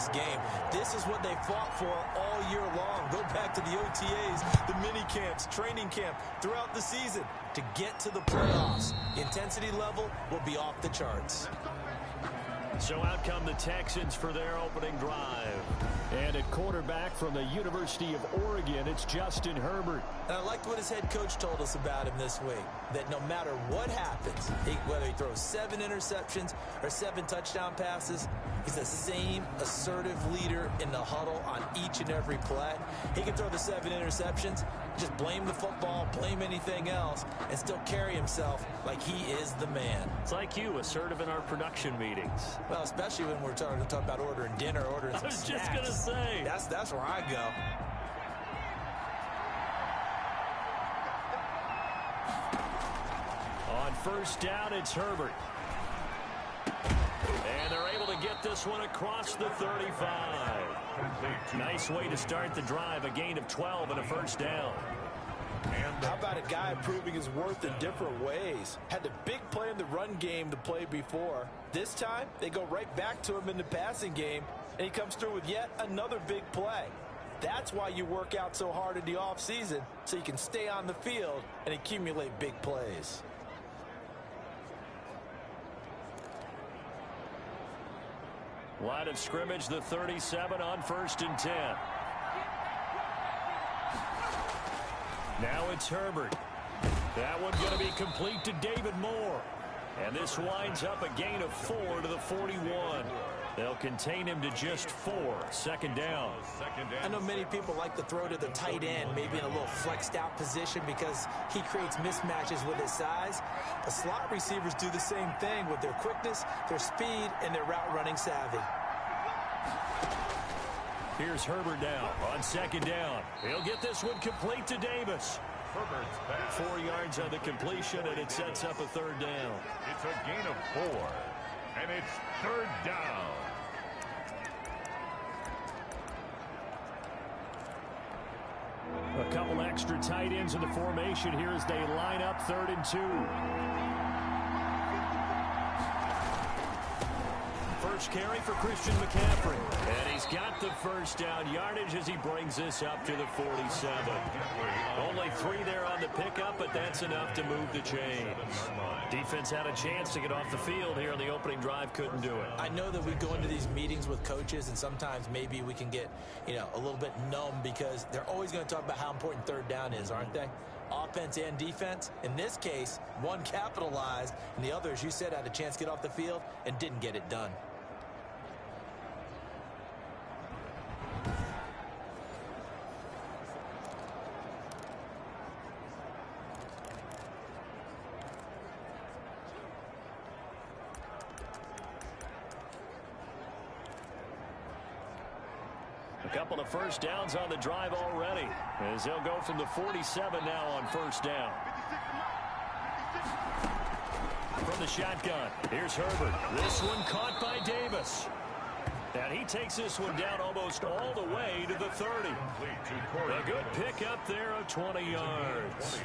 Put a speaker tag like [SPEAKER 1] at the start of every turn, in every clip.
[SPEAKER 1] this game. This is what they fought for all year long. Go back to the OTAs, the mini camps, training camp, throughout the season to get to the playoffs. The intensity level will be off the charts.
[SPEAKER 2] So out come the Texans for their opening drive. And at quarterback from the University of Oregon, it's Justin Herbert.
[SPEAKER 1] And I liked what his head coach told us about him this week, that no matter what happens, whether he throws 7 interceptions or 7 touchdown passes, he's the same assertive leader in the huddle on each and every play. He can throw the 7 interceptions, just blame the football, blame anything else, and still carry himself like he is the man.
[SPEAKER 2] It's like you, assertive in our production meetings.
[SPEAKER 1] Well, especially when we're talking about ordering dinner, ordering some snacks.
[SPEAKER 2] I was just going to say.
[SPEAKER 1] That's where I go.
[SPEAKER 2] On first down, it's Herbert. And they're able to get this one across the 35. Nice way to start the drive, a gain of 12 and a first down.
[SPEAKER 1] How about a guy proving his worth in different ways? Had the big play in the run game to play before. This time, they go right back to him in the passing game, and he comes through with yet another big play. That's why you work out so hard in the offseason, so you can stay on the field and accumulate big plays.
[SPEAKER 2] Line of scrimmage, the 37 on 1st and 10. Now it's Herbert. That one going to be complete to David Moore. And this winds up a gain of 4 to the 41. They'll contain him to just 4. Second down.
[SPEAKER 1] I know many people like to throw to the tight end, maybe in a little flexed out position because he creates mismatches with his size. But slot receivers do the same thing with their quickness, their speed, and their route running savvy.
[SPEAKER 2] Here's Herbert now on second down. He'll get this one complete to Davis. 4 yards on the completion, and it sets up a third down.
[SPEAKER 3] It's a gain of 4, and it's third down.
[SPEAKER 2] A couple extra tight ends in the formation here as they line up 3rd and 2. First carry for Christian McCaffrey. And he's got the first down yardage as he brings this up to the 47. Only 3 there on the pickup, but that's enough to move the chains. Defense had a chance to get off the field here in the opening drive, couldn't do it.
[SPEAKER 1] I know that we go into these meetings with coaches, and sometimes maybe we can get, a little bit numb because they're always going to talk about how important third down is, aren't they? Offense and defense. In this case, one capitalized, and the other, as you said, had a chance to get off the field and didn't get it done.
[SPEAKER 2] A couple of first downs on the drive already, as they'll go from the 47 now on first down. From the shotgun, here's Herbert. This one caught by Davis. And he takes this one down almost all the way to the 30. A good pickup there of 20 yards.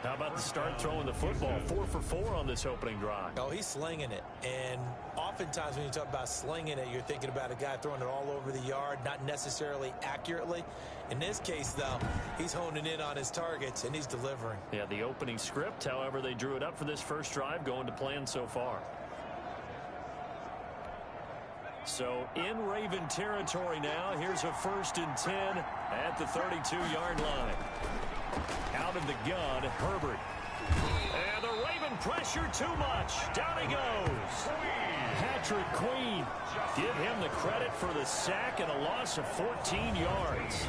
[SPEAKER 2] How about the start throwing the football? 4 for 4 on this opening drive.
[SPEAKER 1] Oh, he's slinging it. And oftentimes when you talk about slinging it, you're thinking about a guy throwing it all over the yard, not necessarily accurately. In this case, though, he's honing in on his targets, and he's delivering.
[SPEAKER 2] Yeah, the opening script, however, they drew it up for this first drive, going to plan so far. So in Raven territory now, here's a 1st and 10 at the 32-yard line. Out of the gun, Herbert. And the Raven pressure too much. Down he goes. Patrick Queen. Give him the credit for the sack and a loss of 14 yards.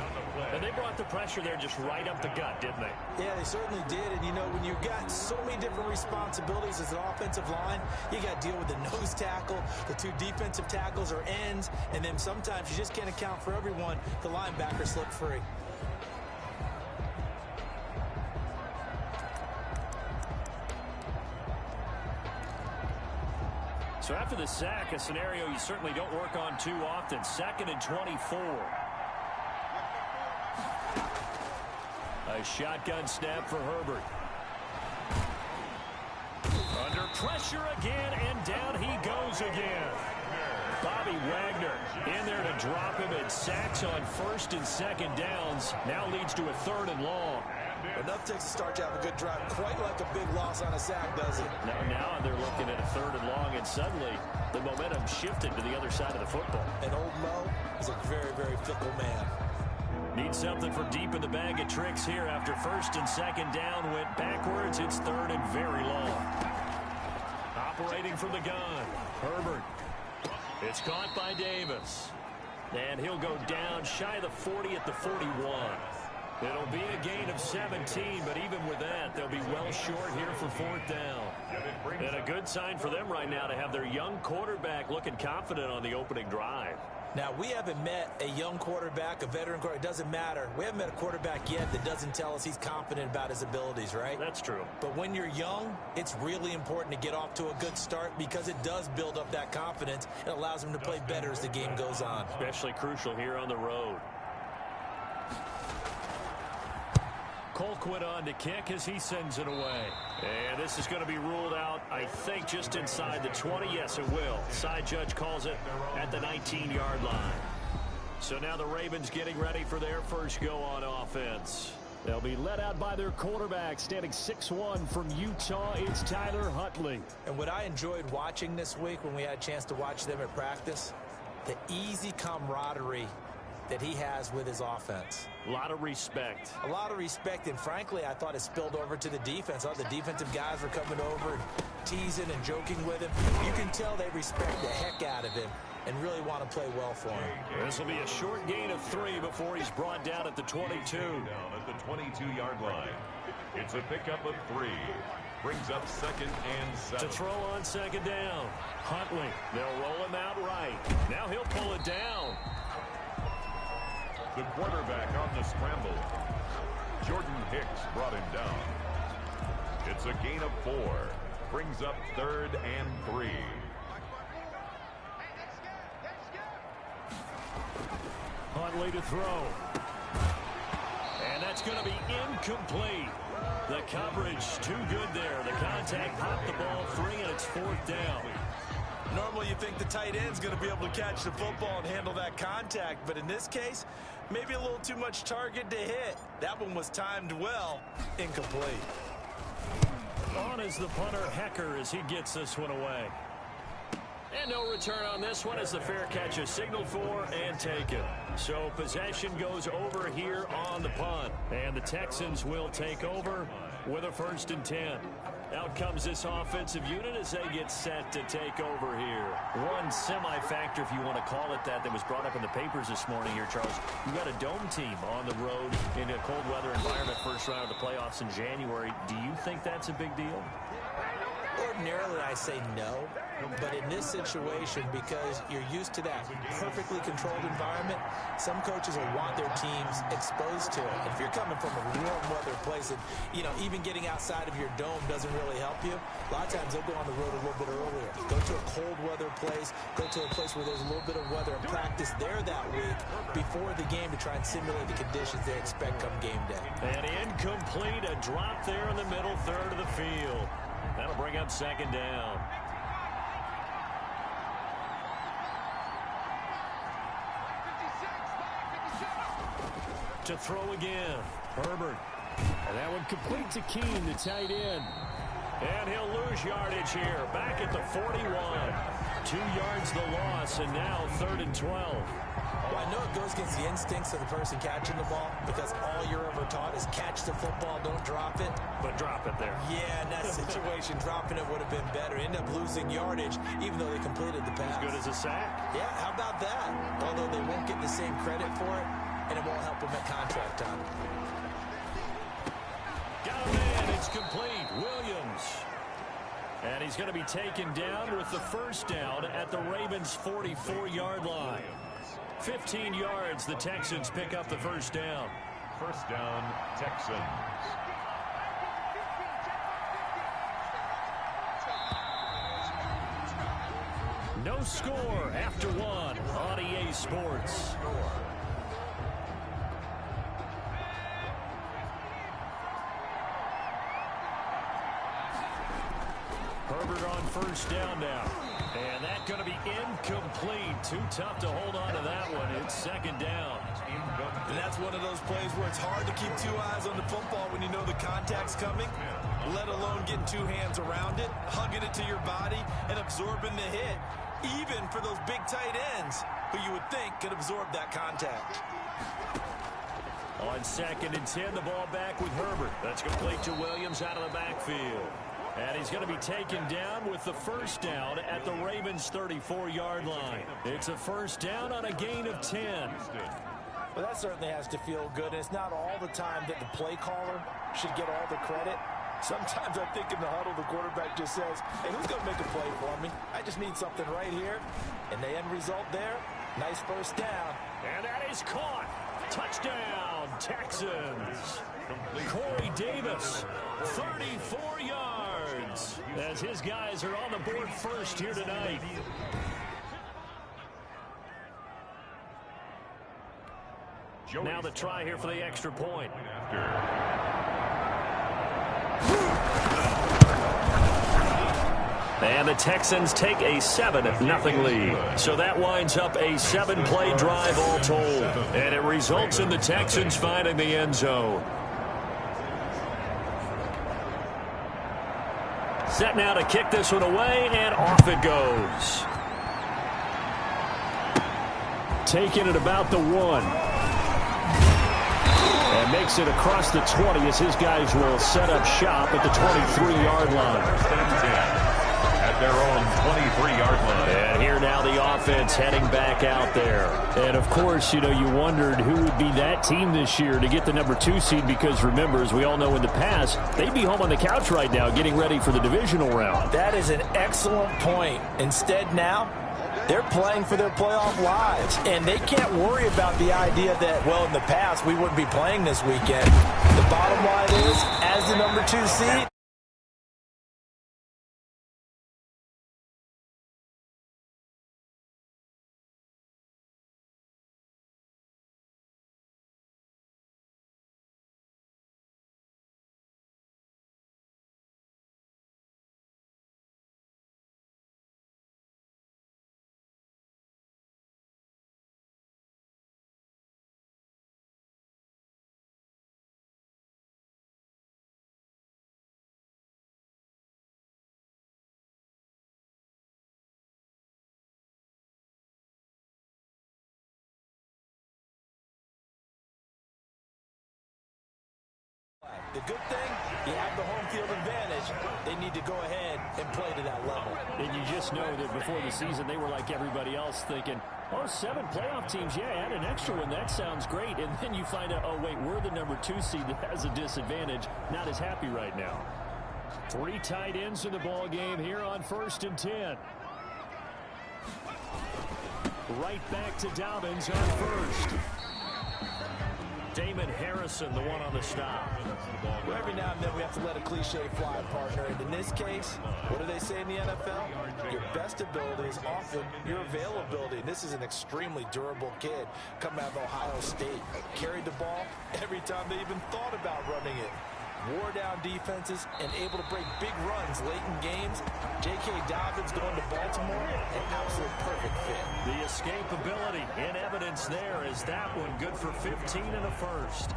[SPEAKER 2] And they brought the pressure there just right up the gut, didn't they?
[SPEAKER 1] Yeah, they certainly did. And, when you've got so many different responsibilities as an offensive line, you got to deal with the nose tackle, the 2 defensive tackles or ends, and then sometimes you just can't account for everyone. The linebacker slipped free.
[SPEAKER 2] So after the sack, a scenario you certainly don't work on too often. 2nd and 24. A shotgun snap for Herbert. Under pressure again, and down he goes again. Bobby Wagner in there to drop him, and sacks on first and second downs. Now leads to a 3rd and long.
[SPEAKER 1] Enough takes to start to have a good drive. Quite like a big loss on a sack, does it?
[SPEAKER 2] Now they're looking at a 3rd and long, and suddenly the momentum shifted to the other side of the football.
[SPEAKER 1] And old Mo is a very, very fickle man.
[SPEAKER 2] Need something for deep in the bag of tricks here after first and second down went backwards. It's 3rd and very long. Operating from the gun, Herbert. It's caught by Davis. And he'll go down shy of the 40 at the 41. It'll be a gain of 17, but even with that, they'll be well short here for 4th down. And a good sign for them right now to have their young quarterback looking confident on the opening drive.
[SPEAKER 1] Now, we haven't met a young quarterback, a veteran quarterback. It doesn't matter. We haven't met a quarterback yet that doesn't tell us he's confident about his abilities, right?
[SPEAKER 2] That's true.
[SPEAKER 1] But when you're young, it's really important to get off to a good start because it does build up that confidence. It allows him to play better as the game goes on.
[SPEAKER 2] Especially crucial here on the road. Colquitt on to kick as he sends it away. And this is going to be ruled out, I think, just inside the 20. Yes, it will. Side judge calls it at the 19-yard line. So now the Ravens getting ready for their first go on offense. They'll be led out by their quarterback, standing 6'1" from Utah. It's Tyler Huntley.
[SPEAKER 1] And what I enjoyed watching this week when we had a chance to watch them at practice, the easy camaraderie that he has with his offense.
[SPEAKER 2] A lot of respect.
[SPEAKER 1] A lot of respect, and frankly, I thought it spilled over to the defense. All the defensive guys were coming over and teasing and joking with him. You can tell they respect the heck out of him and really want to play well for him.
[SPEAKER 2] This will be a short gain of 3 before he's brought down at the 22.
[SPEAKER 3] Down at the 22-yard line. It's a pickup of 3. Brings up 2nd and 7.
[SPEAKER 2] To throw on 2nd down. Huntley, they'll roll him out right. Now he'll pull it down.
[SPEAKER 3] The quarterback on the scramble. Jordan Hicks brought him down. It's a gain of 4. Brings up 3rd and 3.
[SPEAKER 2] Huntley to throw. And that's going to be incomplete. The coverage too good there. The contact popped the ball free, and it's 4th down.
[SPEAKER 1] Normally you think the tight end's going to be able to catch the football and handle that contact, but in this case, maybe a little too much target to hit. That one was timed well. Incomplete.
[SPEAKER 2] On is the punter, Hecker, as he gets this one away. And no return on this one as the fair catch is signaled for and taken. So possession goes over here on the punt. And the Texans will take over with a 1st and 10. Out comes this offensive unit as they get set to take over here. One semi-factor, if you want to call it that was brought up in the papers this morning here, Charles. You got a dome team on the road in a cold weather environment, first round of the playoffs in January. Do you think that's a big deal?
[SPEAKER 1] Ordinarily, I say no, but in this situation, because you're used to that perfectly controlled environment, some coaches will want their teams exposed to it. And if you're coming from a warm weather place, and even getting outside of your dome doesn't really help you, a lot of times they'll go on the road a little bit earlier. Go to a cold weather place, go to a place where there's a little bit of weather, and practice there that week before the game to try and simulate the conditions they expect come game day.
[SPEAKER 2] And incomplete, a drop there in the middle third of the field. That'll bring up 2nd down. To throw again, Herbert. And that one complete to Keene, the tight end. And he'll lose yardage here. Back at the 41. 2 yards the loss, and now 3rd and 12.
[SPEAKER 1] Well, I know it goes against the instincts of the person catching the ball because all you're ever taught is catch the football, don't drop it.
[SPEAKER 2] But drop it there.
[SPEAKER 1] Yeah, in that situation, dropping it would have been better. End up losing yardage, even though they completed the pass.
[SPEAKER 2] As good as a sack?
[SPEAKER 1] Yeah, how about that? Although they won't get the same credit for it, and it won't help them at contract time.
[SPEAKER 2] Got a man, it's complete. Williams. And he's going to be taken down with the 1st down at the Ravens' 44-yard line. 15 yards, the Texans pick up the 1st down.
[SPEAKER 3] 1st down, Texans.
[SPEAKER 2] No score after 1 on EA Sports. Herbert on 1st down now. And that's going to be incomplete. Too tough to hold on to that one. It's second down.
[SPEAKER 1] And that's one of those plays where it's hard to keep two eyes on the football when you know the contact's coming, let alone getting two hands around it, hugging it to your body, and absorbing the hit, even for those big tight ends who you would think could absorb that contact.
[SPEAKER 2] On 2nd and 10, the ball back with Herbert. That's complete to Williams out of the backfield. And he's going to be taken down with the first down at the Ravens' 34-yard line. It's a first down on a gain of 10.
[SPEAKER 1] Well, that certainly has to feel good. And it's not all the time that the play caller should get all the credit. Sometimes I think in the huddle, the quarterback just says, hey, who's going to make a play for me? I just need something right here. And the end result there, nice first down.
[SPEAKER 2] And that is caught. Touchdown, Texans. Corey Davis, 34 yards. As his guys are on the board first here tonight. Now the try here for the extra point. And the Texans take a 7-0 lead. So that winds up a 7-play drive all told. And it results in the Texans finding the end zone. Set now to kick this one away, and off it goes. Taking it about the 1. And makes it across the 20 as his guys will set up shop at the 23-yard line.
[SPEAKER 3] At their own 23-yard line.
[SPEAKER 2] And here now the offense heading back out there. And, of course, you know, you wondered who would be that team this year to get the number 2 seed because, remember, as we all know in the past, they'd be home on the couch right now getting ready for the divisional round.
[SPEAKER 1] That is an excellent point. Instead now, they're playing for their playoff lives, and they can't worry about the idea that, well, in the past, we wouldn't be playing this weekend. The bottom line is, as the number 2 seed, the good thing, you have the home field advantage. They need to go ahead and play to that level.
[SPEAKER 2] And you just know that before the season, they were like everybody else thinking, oh, 7 playoff teams, yeah, add an extra one. That sounds great. And then you find out, oh, wait, we're the number 2 seed that has a disadvantage. Not as happy right now. 3 tight ends in the ball game here on 1st and 10. Right back to Dobbins on 1st. Damon Harrison, the one on the stop.
[SPEAKER 1] Well, every now and then we have to let a cliche fly, partner. And in this case, what do they say in the NFL? Your best ability is often your availability. And this is an extremely durable kid coming out of Ohio State. Carried the ball every time they even thought about running it. Wore down defenses and able to break big runs late in games. J.K. Dobbins going to Baltimore, an absolute perfect fit.
[SPEAKER 2] The escapability in evidence there is that one good for 15 and a first.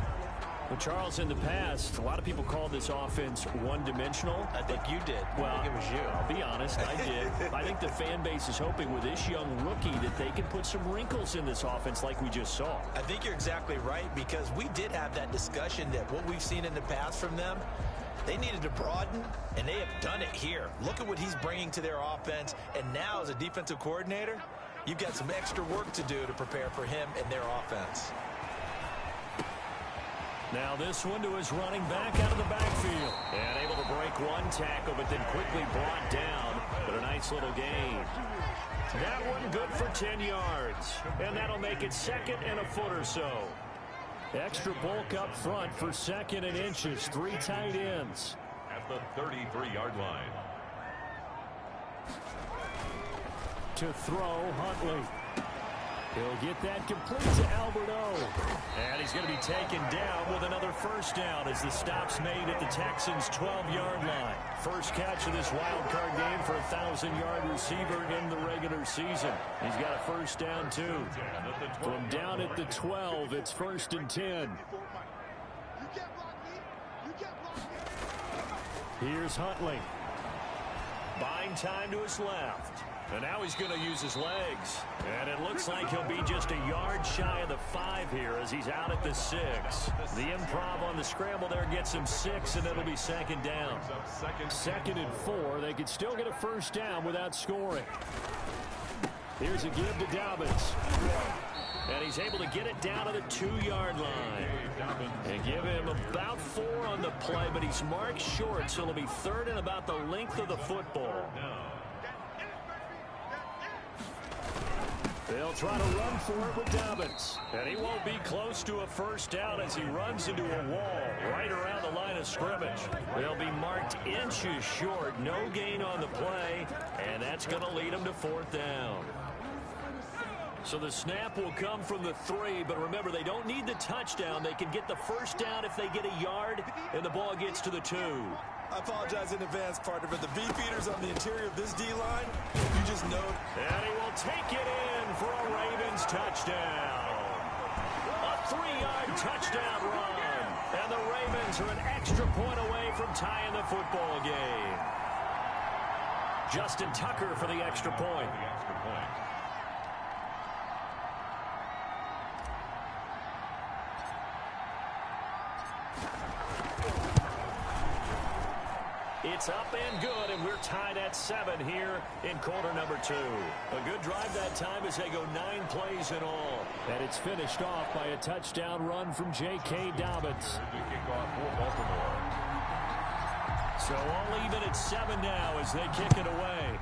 [SPEAKER 2] Well, Charles, in the past, a lot of people called this offense one-dimensional.
[SPEAKER 1] I think you did.
[SPEAKER 2] Well,
[SPEAKER 1] I think it was you.
[SPEAKER 2] I'll be honest, I did. I think the fan base is hoping with this young rookie that they can put some wrinkles in this offense like we just saw.
[SPEAKER 1] I think you're exactly right, because we did have that discussion that what we've seen in the past from them, they needed to broaden, and they have done it here. Look at what he's bringing to their offense, and now as a defensive coordinator, you've got some extra work to do to prepare for him and their offense.
[SPEAKER 2] Now this one to his running back out of the backfield. And able to break one tackle, but then quickly brought down. But a nice little gain. That one good for 10 yards. And that'll make it 2nd and a foot or so. Extra bulk up front for 2nd and inches. 3 tight ends.
[SPEAKER 3] At the 33-yard line.
[SPEAKER 2] To throw, Huntley. He'll get that complete to Alberto. And he's going to be taken down with another first down as the stop's made at the Texans' 12-yard line. First catch of this wild card game for a 1,000-yard receiver in the regular season. He's got a first down, too. From down at the 12, it's 1st and 10. Here's Huntley. Buying time to his left. And now he's going to use his legs. And it looks like he'll be just a yard shy of the 5 here as he's out at the 6. The improv on the scramble there gets him 6, and it'll be 2nd down. 2nd and 4. They could still get a first down without scoring. Here's a give to Dobbins. And he's able to get it down to the 2-yard line. And give him about 4 on the play, but he's marked short, so it'll be 3rd and about the length of the football. They'll try to run for it with Dobbins. And he won't be close to a first down as he runs into a wall right around the line of scrimmage. They'll be marked inches short. No gain on the play. And that's going to lead him to 4th down. So the snap will come from the 3, but remember, they don't need the touchdown. They can get the first down if they get a yard, and the ball gets to the 2.
[SPEAKER 1] I apologize in advance, partner, but the beefeaters on the interior of this D-line, you just know.
[SPEAKER 2] And he will take it in for a Ravens touchdown. A 3-yard touchdown run. And the Ravens are an extra point away from tying the football game. Justin Tucker for the extra point. It's up and good, and we're tied at 7 here in quarter number 2. A good drive that time as they go 9 plays in all. And it's finished off by a touchdown run from J.K. Dobbins. So all even at 7 now as they kick it away.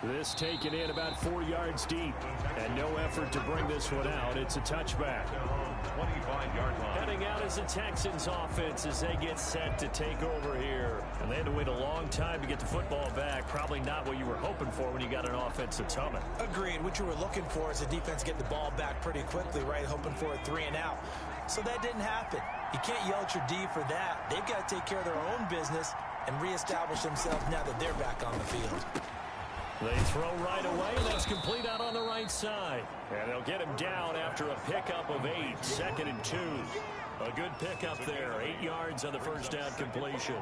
[SPEAKER 2] This taken in about 4 yards deep. And no effort to bring this one out. It's a touchback.
[SPEAKER 3] 25-yard line.
[SPEAKER 2] Heading out as the Texans offense as they get set to take over here. And they had to wait a long time to get the football back. Probably not what you were hoping for when you got an offense that's humming.
[SPEAKER 1] Agreed. What you were looking for is the defense getting the ball back pretty quickly, right? Hoping for a 3 and out. So that didn't happen. You can't yell at your D for that. They've got to take care of their own business and reestablish themselves now that they're back on the field.
[SPEAKER 2] They throw right away, and that's complete out on the right side. And they'll get him down after a pickup of 8, 2nd and 2. A good pickup there, 8 yards on the first down completion.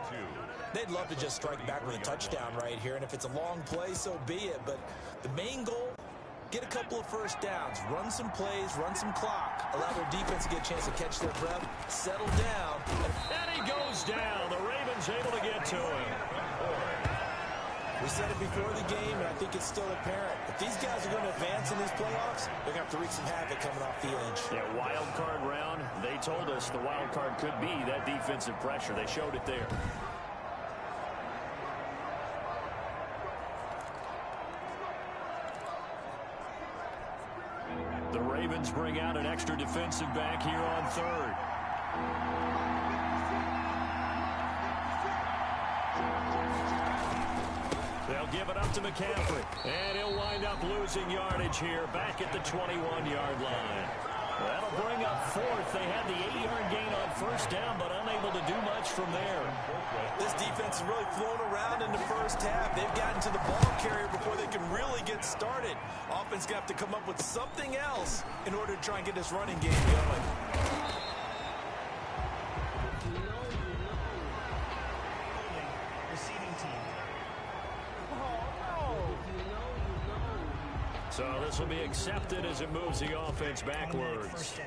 [SPEAKER 1] They'd love to just strike back with a touchdown right here, and if it's a long play, so be it. But the main goal, get a couple of first downs, run some plays, run some clock, allow their defense to get a chance to catch their breath, settle down.
[SPEAKER 2] And he goes down. The Ravens able to get to him.
[SPEAKER 1] We said it before the game, and I think it's still apparent. If these guys are going to advance in these playoffs, they're going to have to wreak some havoc coming off the edge.
[SPEAKER 2] Yeah, wild card round, they told us the wild card could be that defensive pressure. They showed it there. The Ravens bring out an extra defensive back here on 3rd. They'll give it up to McCaffrey. And he'll wind up losing yardage here back at the 21-yard line. That'll bring up 4th. They had the 8-yard gain on first down, but unable to do much from there.
[SPEAKER 1] This defense has really flown around in the first half. They've gotten to the ball carrier before they can really get started. Offense going to have to come up with something else in order to try and get this running game going.
[SPEAKER 2] So this will be accepted as it moves the offense backwards.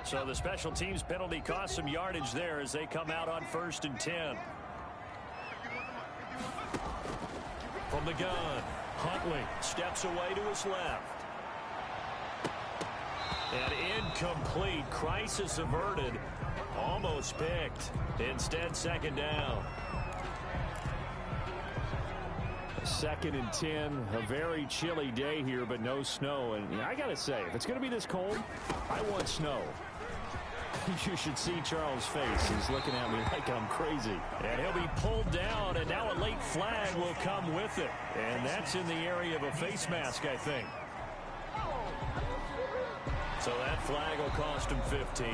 [SPEAKER 2] So the special teams penalty cost some yardage there as they come out on 1st and 10. From the gun, Huntley steps away to his left. And incomplete. Crisis averted. Almost picked. Instead, 2nd down. 2nd and 10, a very chilly day here, but no snow. And I got to say, if it's going to be this cold, I want snow. You should see Charles' face. He's looking at me like I'm crazy. And he'll be pulled down, and now a late flag will come with it. And that's in the area of a face mask, I think. So that flag will cost him 15.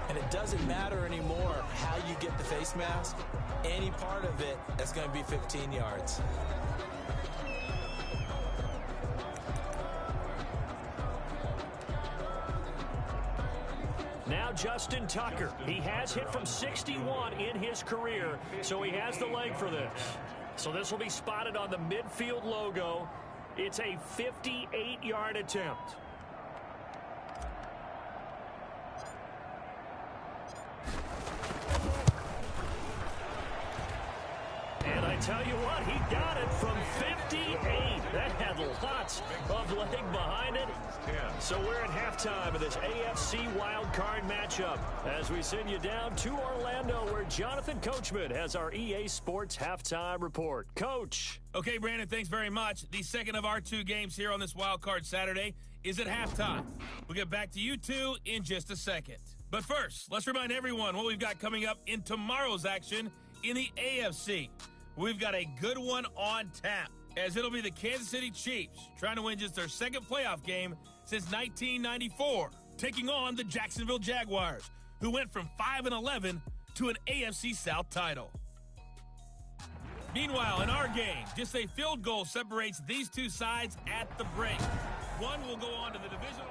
[SPEAKER 1] And it doesn't matter anymore how you get the face mask. Any part of it, that's going to be 15 yards.
[SPEAKER 2] Now Justin Tucker. He has hit from 61 in his career, so he has the leg for this. So this will be spotted on the midfield logo. It's a 58-yard attempt. And I tell you what, he got it from 58. That had lots of leg behind it. So we're at halftime of this AFC Wildcard matchup as we send you down to Orlando, where Jonathan Coachman has our EA Sports halftime report. Coach.
[SPEAKER 4] Okay, Brandon, thanks very much. The second of our two games here on this Wildcard Saturday is at halftime. We'll get back to you two in just a second. But first, let's remind everyone what we've got coming up in tomorrow's action in the AFC. We've got a good one on tap, as it'll be the Kansas City Chiefs trying to win just their second playoff game since 1994, taking on the Jacksonville Jaguars, who went from 5-11 to an AFC South title. Meanwhile, in our game, just a field goal separates these two sides at the break. One will go on to the divisional.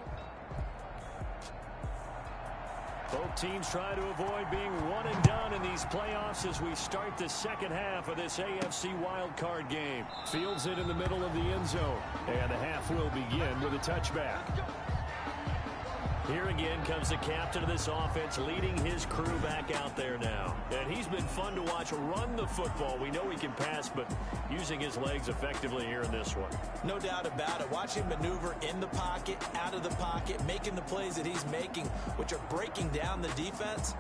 [SPEAKER 2] Both teams try to avoid being one and done in these playoffs as we start the second half of this AFC wildcard game. Fields it in the middle of the end zone, and the half will begin with a touchback. Here again comes the captain of this offense, leading his crew back out there now. And he's been fun to watch run the football. We know he can pass, but using his legs effectively here in this one.
[SPEAKER 1] No doubt about it. Watch him maneuver in the pocket, out of the pocket, making the plays that he's making, which are breaking down the defense.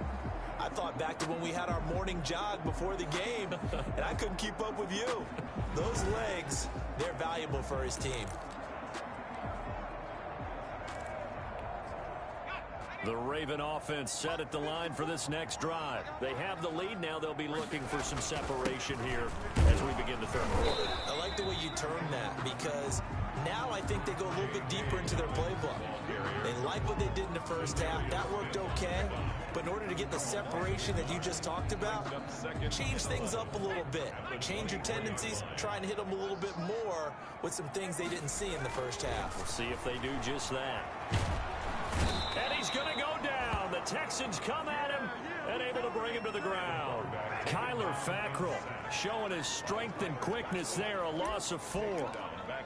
[SPEAKER 1] I thought back to when we had our morning jog before the game, and I couldn't keep up with you. Those legs, they're valuable for his team.
[SPEAKER 2] The Raven offense set at the line for this next drive. They have the lead. Now they'll be looking for some separation here as we begin the third quarter.
[SPEAKER 1] I like the way you term that, because now I think they go a little bit deeper into their playbook. They like what they did in the first half. That worked okay. But in order to get the separation that you just talked about, change things up a little bit. Change your tendencies, try and hit them a little bit more with some things they didn't see in the first half.
[SPEAKER 2] We'll see if they do just that. And he's going to go down. The Texans come at him and able to bring him to the ground. Kyler Fackrell showing his strength and quickness there, a loss of 4.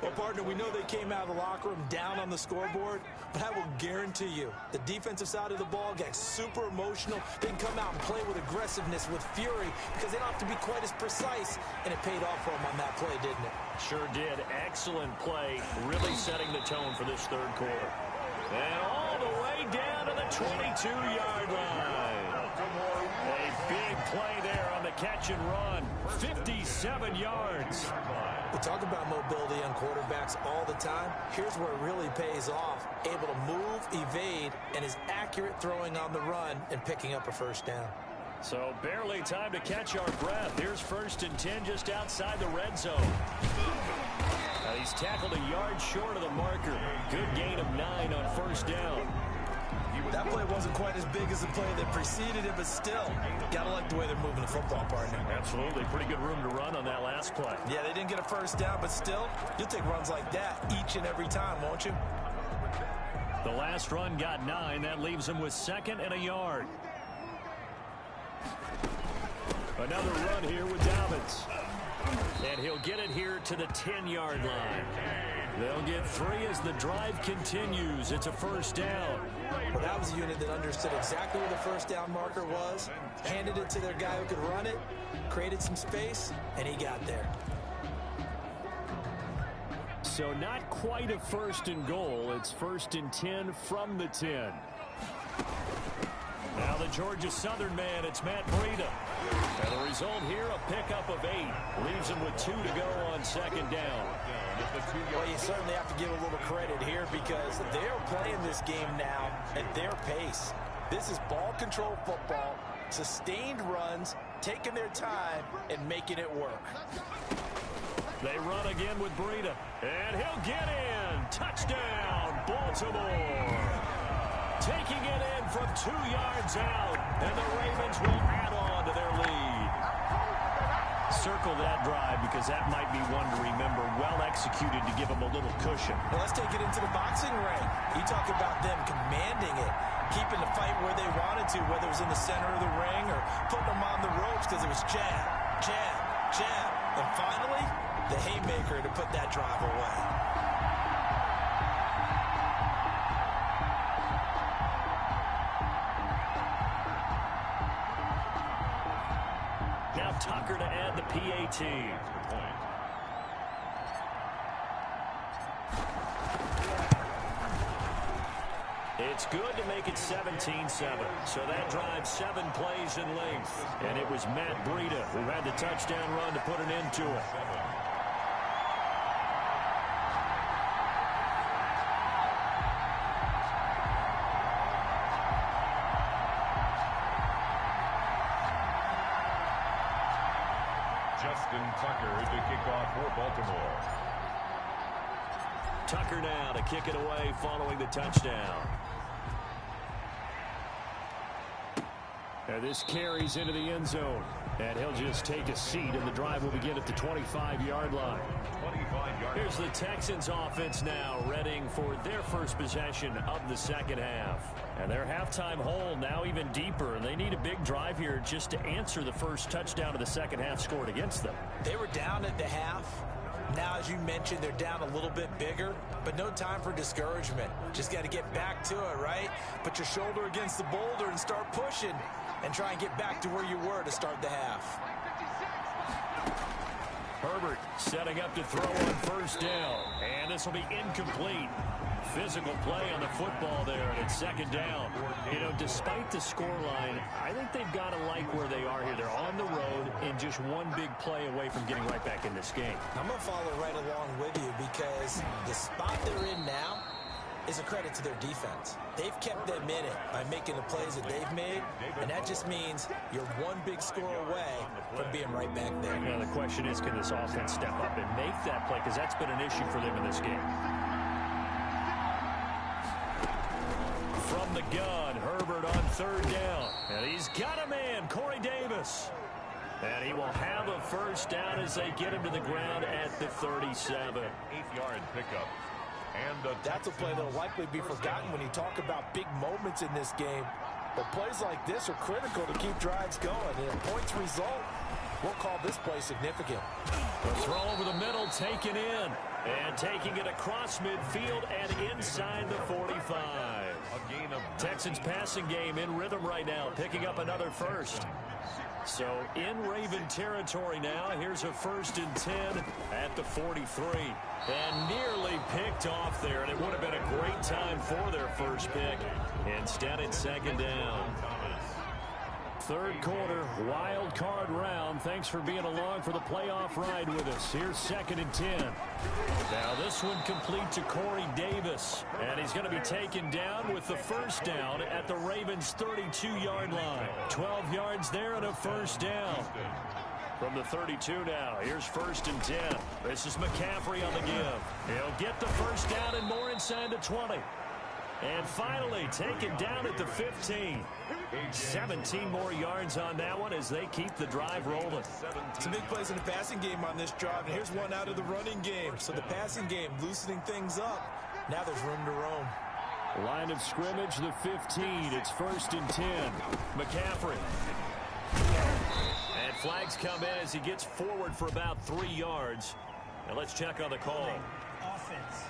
[SPEAKER 1] Well, partner, we know they came out of the locker room down on the scoreboard, but I will guarantee you the defensive side of the ball gets super emotional. They can come out and play with aggressiveness, with fury, because they don't have to be quite as precise, and it paid off for them on that play, didn't it?
[SPEAKER 2] Sure did. Excellent play, really setting the tone for this third quarter. And all the way down to the 22-yard line. A big play there on the catch and run. 57 yards.
[SPEAKER 1] We talk about mobility on quarterbacks all the time. Here's where it really pays off. Able to move, evade, and is accurate throwing on the run and picking up a first down.
[SPEAKER 2] So barely time to catch our breath. Here's 1st and 10 just outside the red zone. He's tackled a yard short of the marker. Good gain of 9 on 1st down.
[SPEAKER 1] That play wasn't quite as big as the play that preceded it, but still, gotta like the way they're moving the football, partner.
[SPEAKER 2] Absolutely. Pretty good room to run on that last play.
[SPEAKER 1] Yeah, they didn't get a first down, but still, you'll take runs like that each and every time, won't you?
[SPEAKER 2] The last run got 9. That leaves him with 2nd and a yard. Another run here with Dobbins. And he'll get it here to the 10-yard line. They'll get 3 as the drive continues. It's a first down.
[SPEAKER 1] Well, that was a unit that understood exactly where the first down marker was, handed it to their guy who could run it, created some space, and he got there.
[SPEAKER 2] So not quite a 1st and goal. It's 1st and 10 from the 10. Now the Georgia Southern man, it's Matt Breida. And the result here, a pickup of 8. Leaves him with 2 to go on second down.
[SPEAKER 1] Well, you certainly have to give a little credit here because they're playing this game now at their pace. This is ball control football, sustained runs, taking their time, and making it work.
[SPEAKER 2] They run again with Breida. And he'll get in. Touchdown, Baltimore. Taking it in from 2 yards out. And the Ravens will add on to their lead. Circle that drive because that might be one to remember. Well executed to give them a little cushion.
[SPEAKER 1] Well, let's take it into the boxing ring. You talk about them commanding it, keeping the fight where they wanted to, whether it was in the center of the ring or putting them on the ropes because it was jab, jab, jab. And finally, the haymaker to put that drive away.
[SPEAKER 2] Now Tucker to add the PAT. It's good to make it 17-7. So that drives 7 plays in length. And it was Matt Breida who had the touchdown run to put an end to it.
[SPEAKER 3] Justin Tucker to kick off for Baltimore.
[SPEAKER 2] Tucker now to kick it away following the touchdown. And this carries into the end zone. And he'll just take a seat, and the drive will begin at the 25-yard line. Here's the Texans offense now, readying for their first possession of the second half. And their halftime hole now even deeper, and they need a big drive here just to answer the first touchdown of the second half scored against them.
[SPEAKER 1] They were down at the half. Now, as you mentioned, they're down a little bit bigger, but no time for discouragement. Just got to get back to it, right? Put your shoulder against the boulder and start pushing and try and get back to where you were to start the half.
[SPEAKER 2] Herbert setting up to throw on first down, and this will be incomplete. Physical play on the football there, and it's second down. You know, despite the scoreline, I think they've got to like where they are here. They're on the road and just one big play away from getting right back in this game.
[SPEAKER 1] I'm going to follow right along with you because the spot they're in now is a credit to their defense. They've kept them in it by making the plays that they've made, and that just means you're one big score away from being right back there.
[SPEAKER 2] Now, the question is, can this offense step up and make that play? Because that's been an issue for them in this game. From the gun, Herbert on third down. And he's got a man, Corey Davis. And he will have a first down as they get him to the ground at the 37.
[SPEAKER 3] 8-yard pickup. And
[SPEAKER 1] that's a play that will likely be forgotten when you talk about big moments in this game. But plays like this are critical to keep drives going. And if points result, we'll call this play significant.
[SPEAKER 2] The throw over the middle taken in. And taking it across midfield and inside the 45. Texans passing game in rhythm right now, picking up another first. So in Raven territory now, here's a 1st and 10 at the 43. And nearly picked off there, and it would have been a great time for their first pick. Instead, it's second down. Third quarter, wild card round. Thanks for being along for the playoff ride with us. Here's 2nd and 10. Now this one complete to Corey Davis. And he's going to be taken down with the first down at the Ravens' 32-yard line. 12 yards there and a first down. From the 32 now, here's 1st and 10. This is McCaffrey on the give. He'll get the first down and more inside the 20. And finally taken down at the 15. 17 more yards on that one as they keep the drive rolling.
[SPEAKER 1] Some big plays in the passing game on this drive, and here's one out of the running game. So the passing game loosening things up. Now there's room to roam.
[SPEAKER 2] Line of scrimmage, the 15. It's 1st and 10. McCaffrey. And flags come in as he gets forward for about 3 yards. And let's check on the call.
[SPEAKER 1] Offense.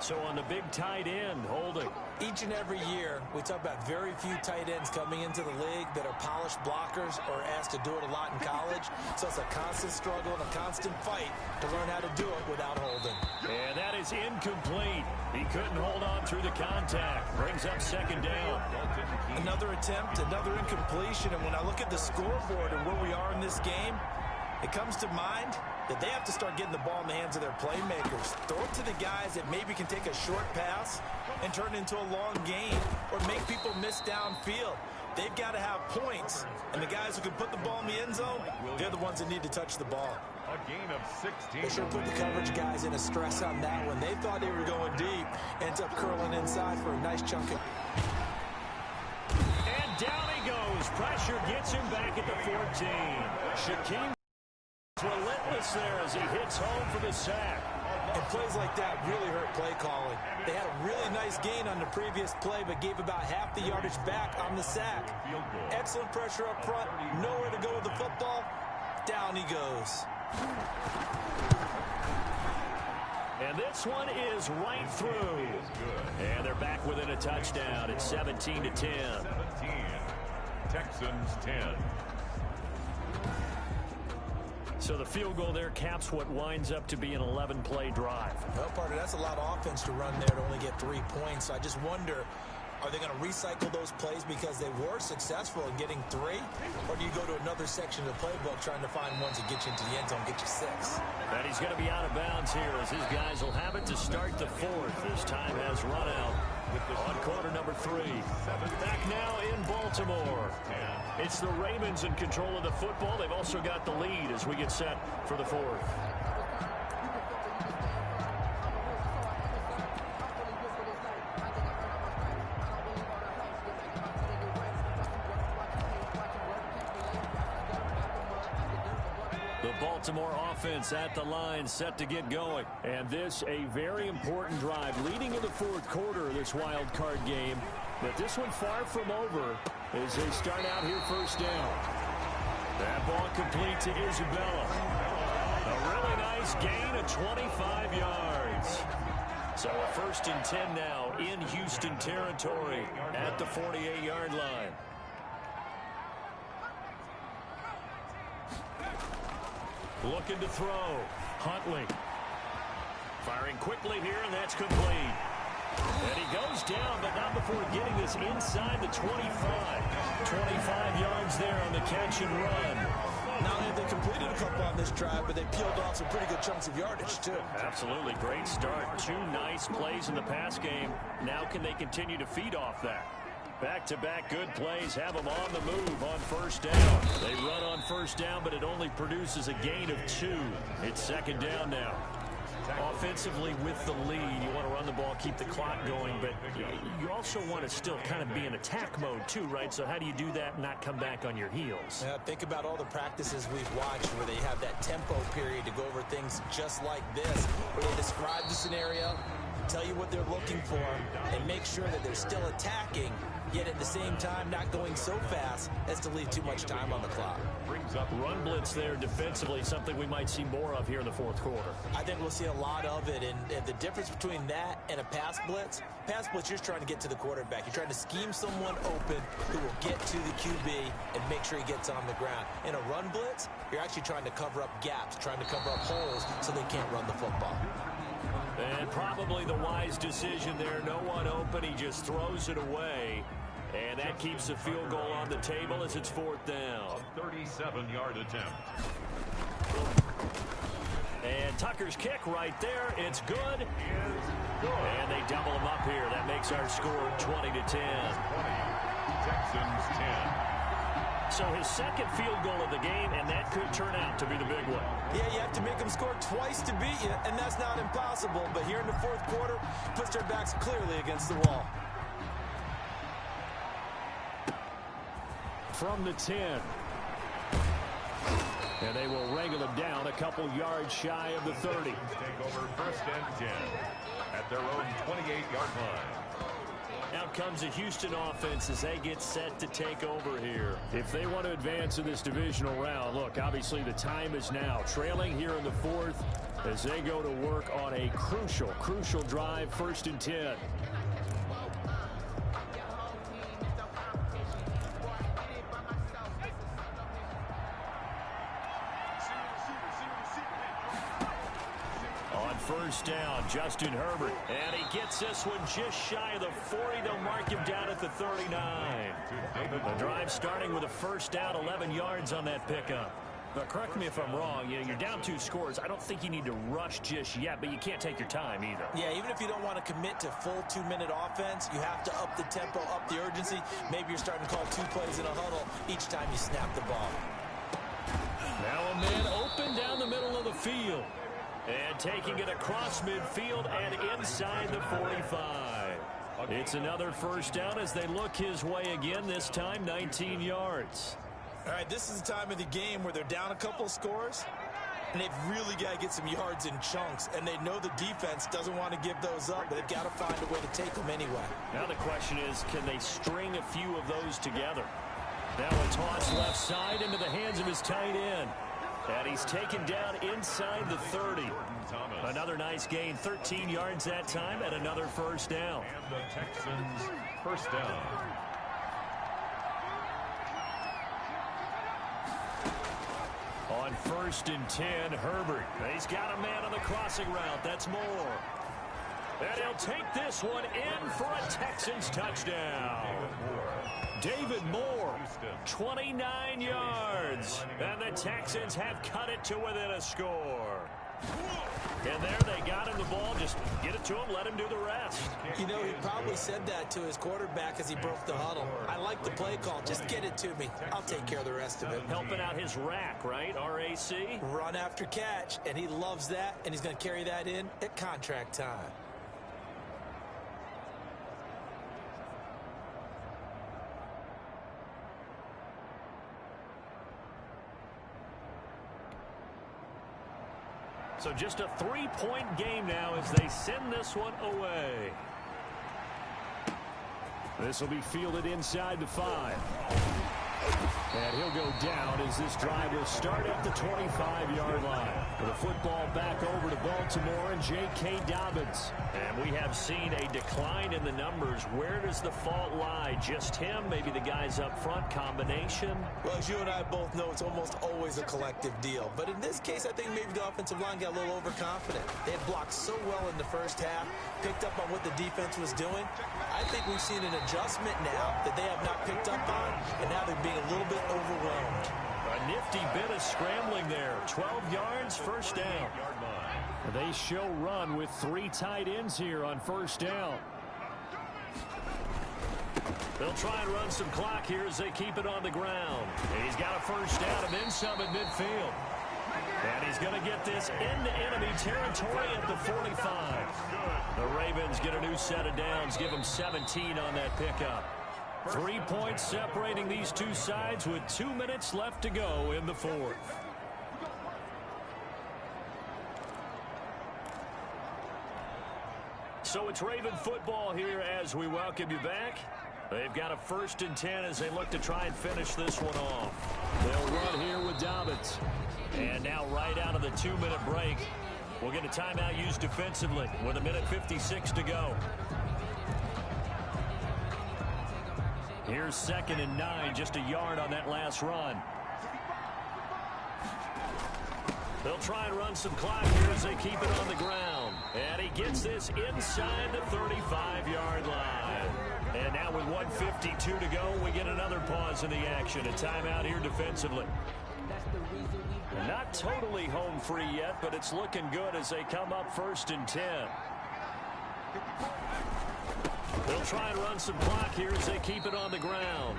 [SPEAKER 2] So on the big tight end, holding.
[SPEAKER 1] He Each and every year, we talk about very few tight ends coming into the league that are polished blockers or asked to do it a lot in college. So it's a constant struggle and a constant fight to learn how to do it without holding.
[SPEAKER 2] And that is incomplete. He couldn't hold on through the contact. Brings up second down.
[SPEAKER 1] Another attempt, another incompletion. And when I look at the scoreboard and where we are in this game, it comes to mind that they have to start getting the ball in the hands of their playmakers. Throw it to the guys that maybe can take a short pass and turn it into a long gain or make people miss downfield. They've got to have points, and the guys who can put the ball in the end zone, they're the ones that need to touch the ball.
[SPEAKER 3] A gain of 16.
[SPEAKER 1] They should put the coverage guys in a stress on that one. They thought they were going deep, ends up curling inside for a nice chunk of...
[SPEAKER 2] And down he goes. Pressure gets him back at the 14. Shaquem relentless there as he hits home for the sack.
[SPEAKER 1] And plays like that really hurt play calling. They had a really nice gain on the previous play, but gave about half the yardage back on the sack. Excellent pressure up front. Nowhere to go with the football. Down he goes.
[SPEAKER 2] And this one is right through. And they're back within a touchdown. It's 17-10.
[SPEAKER 3] 17. Texans 10.
[SPEAKER 2] So the field goal there caps what winds up to be an 11-play drive.
[SPEAKER 1] Well, partner, that's a lot of offense to run there to only get 3 points. So I just wonder, are they going to recycle those plays because they were successful in getting 3? Or do you go to another section of the playbook trying to find ones that get you into the end zone, get you 6?
[SPEAKER 2] And he's going to be out of bounds here as his guys will have it to start the 4th. As time has run out on quarter number 3. Back now in Baltimore. It's the Ravens in control of the football. They've also got the lead as we get set for the 4th. The Baltimore offense at the line, set to get going. And this a very important drive leading in the 4th quarter of this wild card game. But this one far from over as they start out here first down. That ball complete to Isabella. A really nice gain of 25 yards. So a 1st and 10 now in Houston territory at the 48-yard line. Looking to throw. Huntley. Firing quickly here, and that's complete. And he goes down, but not before getting this inside the 25. 25 yards there on the catch and run.
[SPEAKER 1] Not only have they completed a couple on this drive, but they peeled off some pretty good chunks of yardage, too.
[SPEAKER 2] Absolutely. Great start. 2 nice plays in the pass game. Now can they continue to feed off that? Back-to-back good plays have them on the move on first down. They run on first down, but it only produces a gain of 2. It's second down now. Offensively with the lead, you want to run the ball, keep the clock going, but you also want to still kind of be in attack mode too, right? So how do you do that and not come back on your heels?
[SPEAKER 1] Yeah, think about all the practices we've watched where they have that tempo period to go over things just like this, where they describe the scenario, tell you what they're looking for, and make sure that they're still attacking, yet at the same time not going so fast as to leave too much time on the clock.
[SPEAKER 3] Brings up
[SPEAKER 2] Run blitz there defensively, something we might see more of here in the 4th quarter.
[SPEAKER 1] I think we'll see a lot of it, and the difference between that and a pass blitz, you're just trying to get to the quarterback. You're trying to scheme someone open who will get to the QB and make sure he gets on the ground. In a run blitz, you're actually trying to cover up gaps, trying to cover up holes so they can't run the football.
[SPEAKER 2] And probably the wise decision there. No one open. He just throws it away. And that keeps the field goal on the table as it's 4th down.
[SPEAKER 3] a 37-yard attempt.
[SPEAKER 2] And Tucker's kick right there. It's good. And they double him up here. That makes our score 20-10.
[SPEAKER 3] Texans 10.
[SPEAKER 2] So his second field goal of the game, and that could turn out to be the big one.
[SPEAKER 1] Yeah, you have to make them score twice to beat you, and that's not impossible. But here in the 4th quarter, puts their backs clearly against the wall.
[SPEAKER 2] From the 10. And they will wrangle him down a couple yards shy of the 30.
[SPEAKER 3] Take over 1st and 10 at their own 28-yard line.
[SPEAKER 2] Out comes the Houston offense as they get set to take over here. If they want to advance in this divisional round, look, obviously the time is now. Trailing here in the 4th as they go to work on a crucial drive, 1st and 10. first down. Justin Herbert. And he gets this one just shy of the 40. They'll mark him down at the 39. The drive starting with a first down, 11 yards on that pickup. But correct me if I'm wrong, you're down 2 scores. I don't think you need to rush just yet, but you can't take your time either.
[SPEAKER 1] Yeah, even if you don't want to commit to full 2-minute offense, you have to up the tempo, up the urgency. Maybe you're starting to call 2 plays in a huddle each time you snap the ball.
[SPEAKER 2] Now a man open down the middle of the field. And taking it across midfield and inside the 45. It's another first down as they look his way again, this time 19 yards.
[SPEAKER 1] All right, this is the time of the game where they're down a couple of scores, and they've really got to get some yards in chunks, and they know the defense doesn't want to give those up, but they've got to find a way to take them anyway.
[SPEAKER 2] Now the question is, can they string a few of those together? Now a toss left side into the hands of his tight end. And he's taken down inside the 30. Another nice gain, 13 yards that time, and another first down.
[SPEAKER 3] And the Texans first down.
[SPEAKER 2] On 1st and 10, Herbert. He's got a man on the crossing route. That's Moore. And he'll take this one in for a Texans touchdown. David Moore, 29 yards. And the Texans have cut it to within a score. And there they got him the ball. Just get it to him, let him do the rest.
[SPEAKER 1] You know, he probably said that to his quarterback as he broke the huddle. I like the play call. Just get it to me. I'll take care of the rest of it.
[SPEAKER 2] Helping out his rack, right? RAC?
[SPEAKER 1] Run after catch, and he loves that, and he's going to carry that in at contract time.
[SPEAKER 2] So just a 3-point game now as they send this one away. This will be fielded inside the 5. And he'll go down as this drive will start at the 25-yard line. With the football back over to Baltimore and J.K. Dobbins. And we have seen a decline in the numbers. Where does the fault lie? Just him? Maybe the guys up front? Combination?
[SPEAKER 1] Well, as you and I both know, it's almost always a collective deal. But in this case, I think maybe the offensive line got a little overconfident. They had blocked so well in the first half, picked up on what the defense was doing. I think we've seen an adjustment now that they have not picked up on, and now they're being a little bit overwhelmed.
[SPEAKER 2] A nifty bit of scrambling there. 12 yards, first down. They show run with 3 tight ends here on first down. They'll try and run some clock here as they keep it on the ground. And he's got a first down and then some at midfield. And he's going to get this into enemy territory at the 45. The Ravens get a new set of downs, give them 17 on that pickup. 3 points separating these two sides with 2 minutes left to go in the 4th. So it's Raven football here as we welcome you back. They've got a 1st and 10 as they look to try and finish this one off. They'll run here with Dobbins. And now right out of the 2-minute break, we'll get a timeout used defensively with 1:56 to go. Here's 2nd and 9, just a yard on that last run. They'll try and run some clock here as they keep it on the ground. And he gets this inside the 35-yard line. And now with 1:52 to go, we get another pause in the action. A timeout here defensively. Not totally home free yet, but it's looking good as they come up 1st and 10. They'll try and run some clock here as they keep it on the ground.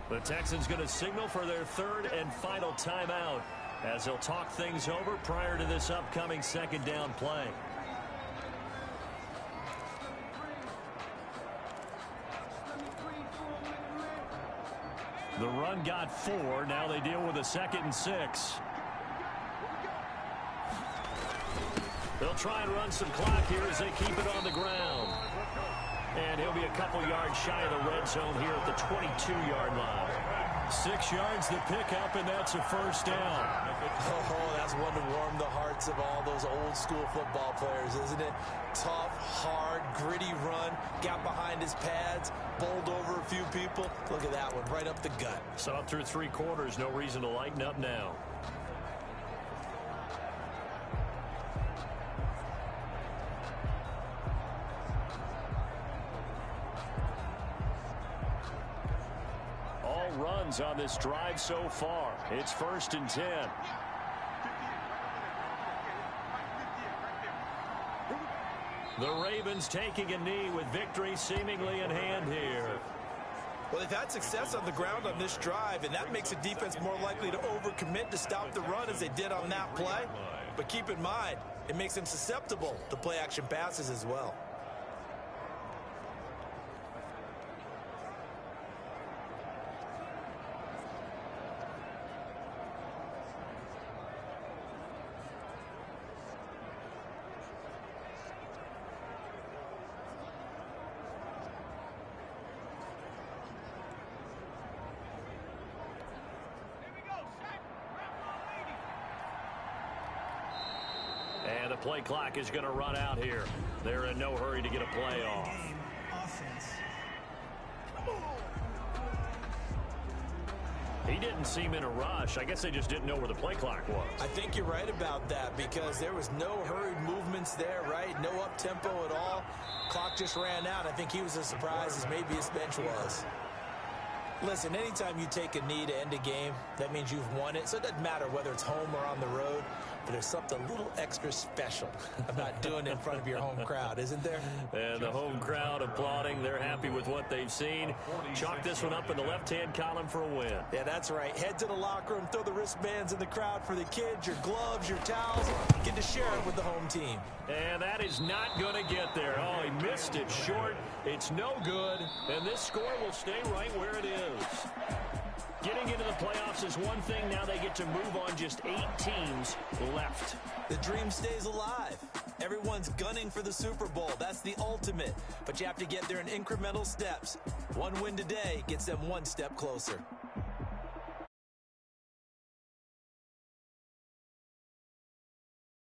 [SPEAKER 2] The Texans going to signal for their 3rd and final timeout as they'll talk things over prior to this upcoming 2nd down play. The run got 4. Now they deal with a 2nd and 6. They'll try and run some clock here as they keep it on the ground. And he'll be a couple yards shy of the red zone here at the 22-yard line. 6 yards the pickup, and that's a first down.
[SPEAKER 1] Oh, that's one to warm the hearts of all those old-school football players, isn't it? Tough, hard, gritty run, got behind his pads, bowled over a few people. Look at that one, right up the gut.
[SPEAKER 2] So up through 3 quarters, no reason to lighten up now. runs on this drive so far. It's 1st and 10. The Ravens taking a knee with victory seemingly in hand here.
[SPEAKER 1] Well, they've had success on the ground on this drive, and that makes the defense more likely to overcommit to stop the run as they did on that play. But keep in mind, it makes them susceptible to play-action passes as well.
[SPEAKER 2] And the play clock is going to run out here. They're in no hurry to get a play off. He didn't seem in a rush. I guess they just didn't know where the play clock was.
[SPEAKER 1] I think you're right about that because there was no hurried movements there, right? No up-tempo at all. Clock just ran out. I think he was as surprised as maybe his bench was. Listen, anytime you take a knee to end a game, that means you've won it. So it doesn't matter whether it's home or on the road, but there's something a little extra special about doing it in front of your home crowd, isn't there?
[SPEAKER 2] And the home crowd applauding. They're happy with what they've seen. Chalk this one up in the left-hand column for a win.
[SPEAKER 1] Yeah, that's right. Head to the locker room, throw the wristbands in the crowd for the kids, your gloves, your towels. Get to share it with the home team.
[SPEAKER 2] And that is not going to get there. Oh, he missed it short. It's no good. And this score will stay right where it is. Getting into the playoffs is one thing. Now they get to move on. Just 8 teams left.
[SPEAKER 1] The dream stays alive. Everyone's gunning for the Super Bowl. That's the ultimate. But you have to get there in incremental steps. One win today gets them one step closer.